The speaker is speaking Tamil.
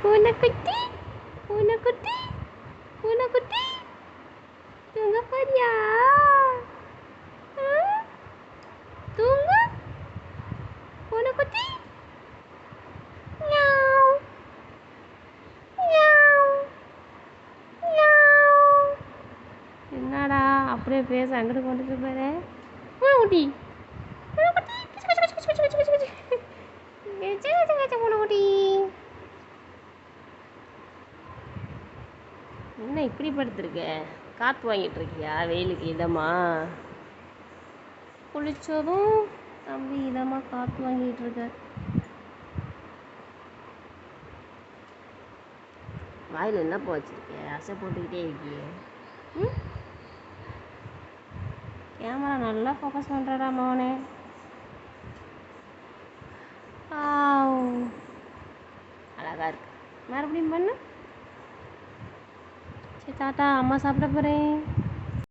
பூனைக்குட்டி பூனைக்குட்டி பூனைக்குட்டி தூங்க போறியா? தூங்கு பூனைக்குட்டி. Meow meow meow. என்னடா அப்படியே பேச அங்கிட்டு கொண்டுட்டு போயிரு. பூனைக்குட்டி பூனைக்குட்டி பூனைக்குட்டி. என்ன இப்படி படுத்துருக்க? காற்று வாங்கிட்டு இருக்கியா? வெயிலுக்கு இதமா குளிச்சதும் தம்பி இதமா காற்று வாங்கிட்டு இருக்க. வாயில் என்ன வச்சிருக்க? அசை போட்டுக்கிட்டே இருக்கியே. கேமரா நல்லா ஃபோக்கஸ் பண்ணுறடா மோனே. அழகா இருக்கு. மறுபடியும் பண்ணு. சரி தாத்தா, அம்மா சாப்பிட போகிறேன்.